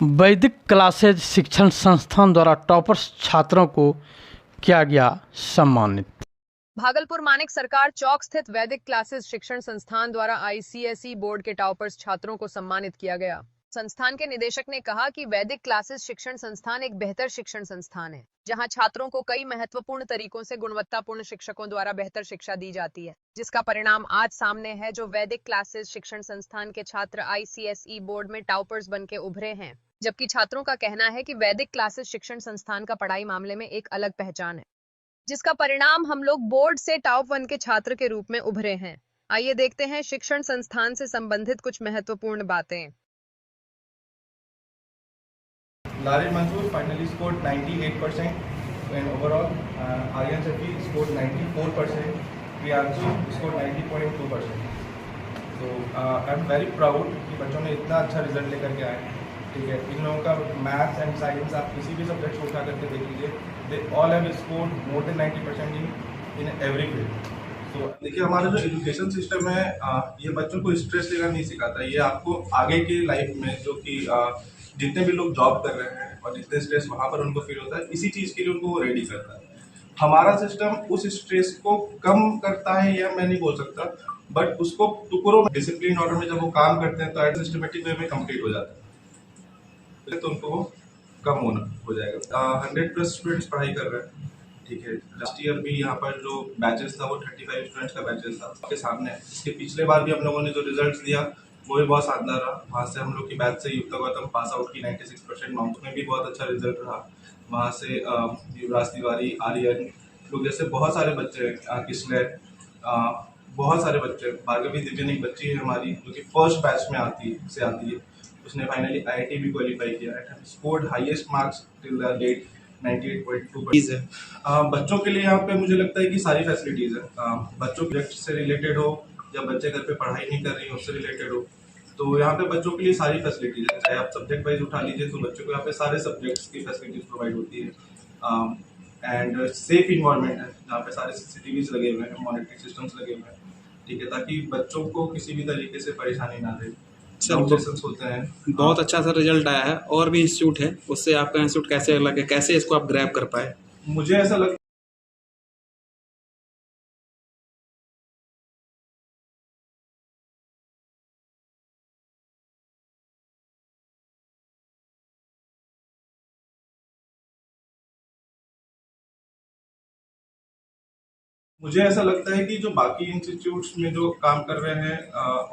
वैदिक क्लासेज शिक्षण संस्थान द्वारा टॉपर्स छात्रों को किया गया सम्मानित। भागलपुर मानिक सरकार चौक स्थित वैदिक क्लासेज शिक्षण संस्थान द्वारा आईसीएसई बोर्ड के टॉपर्स छात्रों को सम्मानित किया गया। संस्थान के निदेशक ने कहा कि वैदिक क्लासेज शिक्षण संस्थान एक बेहतर शिक्षण संस्थान है, जहां छात्रों को कई महत्वपूर्ण तरीकों से गुणवत्तापूर्ण शिक्षकों द्वारा बेहतर शिक्षा दी जाती है, जिसका परिणाम आज सामने है। जो वैदिक क्लासेज शिक्षण संस्थान के छात्र आईसीएसई बोर्ड में टॉपर्स बन के उभरे हैं, जबकि छात्रों का कहना है कि वैदिक क्लासेज शिक्षण संस्थान का पढ़ाई मामले में एक अलग पहचान है, जिसका परिणाम हम लोग बोर्ड से टॉप 1 के छात्र के रूप में उभरे हैं। आइए देखते हैं शिक्षण संस्थान से संबंधित कुछ महत्वपूर्ण बातें। Larid Mansoor finally scored 98% and overall Aryan Shafi scored 94%. Priyanshu scored 90.2%. So I'm very proud कि बच्चों ने इतना अच्छा रिजल्ट लेकर के आए। ठीक है, इन लोगों का मैथ्स एंड साइंस आप किसी भी सब्जेक्ट को उठा करके देख लीजिए, they all have scored more than 90% in every field. तो देखिए, हमारा जो एजुकेशन सिस्टम है ये बच्चों को स्ट्रेस लेना नहीं सिखाता। ये आपको आगे की लाइफ में जो कि जितने भी लोग जॉब कर रहे हैं और जितने स्ट्रेस वहाँ पर उनको फील होता है, इसी चीज़ के लिए उनको वो रेडी करता है। हमारा सिस्टम उस स्ट्रेस को कम करता है, यह मैं नहीं बोल सकता, बट उसको टुकड़ों में डिसिप्लिन ऑर्डर में जब वो काम करते हैं तो सिस्टमेटिक वे में कंप्लीट हो जाता है, तो उनको वो कम होना हो जाएगा। 100+ स्टूडेंट्स पढ़ाई कर रहे हैं। ठीक है, लास्ट ईयर भी यहाँ पर जो बैचेस था वो 35 स्टूडेंट्स का बैचेस था आपके सामने। इसके पिछले बार भी हम लोगों ने जो रिजल्ट दिया वो भी बहुत शानदार रहा। वहाँ से हम लोग की बैच से युक्ता गौतम पास आउट की 96%, माउंट में भी बहुत अच्छा रिजल्ट रहा। वहाँ से युवराज तिवारी, आर्यन लोग जैसे बहुत सारे बच्चे हैं, किसले बहुत सारे बच्चे, भार्गवी दिव्यन एक बच्ची है हमारी जो कि फर्स्ट बैच में आती है, उसने फाइनली आईआईटी भी क्वालिफाई किया है, scored highest marks till the date 98.2% है। बच्चों के लिए यहाँ पे मुझे लगता है कि सारी फैसिलिटीज़ है। बच्चों प्रोजेक्ट से रिलेटेड हो या बच्चे घर पे पढ़ाई नहीं कर रही हो उससे रिलेटेड हो, तो यहाँ पे बच्चों के लिए सारी फैसिलिटीज़ है। चाहे आप सब्जेक्ट वाइज उठा लीजिए तो बच्चों को यहाँ पे सारे सब्जेक्ट्स की फैसिलिटीज प्रोवाइड होती है। एंड सेफ इन्वायरमेंट है जहाँ पे सारे CCTVs लगे हुए हैं, मॉनिटरिंग सिस्टम्स लगे हुए हैं। ठीक है, ताकि बच्चों को किसी भी तरीके से परेशानी ना रहे। होते हैं। बहुत अच्छा सा रिजल्ट आया है। और भी इंस्टीट्यूट है, उससे आपका इंस्टीट्यूट कैसे लगे, कैसे इसको आप ग्रैब कर पाए? मुझे ऐसा लगता है कि जो बाकी इंस्टीट्यूट्स में जो काम कर रहे हैं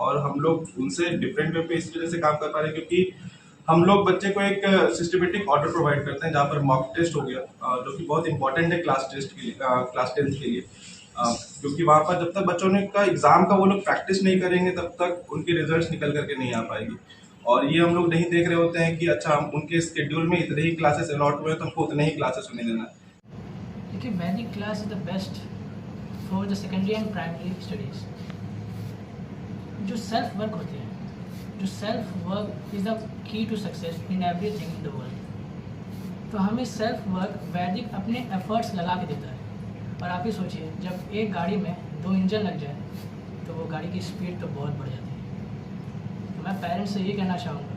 और हम लोग उनसे डिफरेंट वे पे इस वजह से काम कर पा रहे हैं क्योंकि हम लोग बच्चे को एक सिस्टमेटिक ऑर्डर प्रोवाइड करते हैं, जहाँ पर मॉक टेस्ट हो गया जो कि बहुत इंपॉर्टेंट है क्लास 10th के लिए, क्योंकि वहाँ पर जब तक बच्चों ने का एग्जाम का वो लोग प्रैक्टिस नहीं करेंगे तब तक उनके रिजल्ट्स निकल करके नहीं आ पाएगी। और ये हम लोग नहीं देख रहे होते हैं कि अच्छा हम उनके शेड्यूल में इतने ही क्लासेस अलॉट हुए तो हमको उतने ही क्लासेस उन्हें देना है। देखिए, Vedic class is the best for the secondary and primary studies. जो सेल्फ वर्क होते हैं, जो self work is the key to success in everything in the world. तो हमें सेल्फ वर्क वैदिक अपने एफर्ट्स लगा के देता है। और आप ही सोचिए, जब एक गाड़ी में 2 इंजन लग जाए तो वो गाड़ी की स्पीड तो बहुत बढ़ जाती है। तो मैं पेरेंट्स से ये कहना चाहूँगा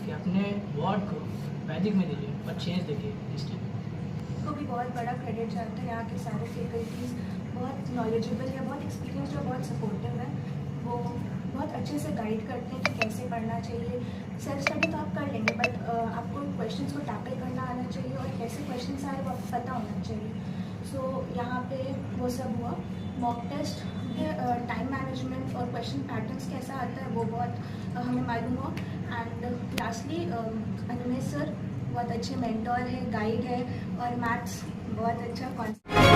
कि अपने वर्ड को वैदिक में दीजिए और चेंज देखिए इंस्टेंट। को भी बहुत बड़ा क्रेडिट जाता है। यहाँ के सारे फैकल्टीज़ बहुत नॉलेजेबल है, बहुत एक्सपीरियंस और बहुत सपोर्टिव है। वो बहुत अच्छे से गाइड करते हैं कि कैसे पढ़ना चाहिए। सेल्फ स्टडी तो आप कर लेंगे, बट आपको क्वेश्चंस को टैकल करना आना चाहिए और कैसे क्वेश्चंस आए वो आपको पता होना चाहिए। सो यहाँ पे वो सब हुआ। मॉक टेस्ट में टाइम मैनेजमेंट और क्वेश्चन पैटर्न्स कैसा आता है वो बहुत हमें मालूम हुआ। एंड लास्टली अनिमेश सर बहुत अच्छे मेंटोर है, गाइड है और मैथ्स बहुत अच्छा कॉन्सेप्ट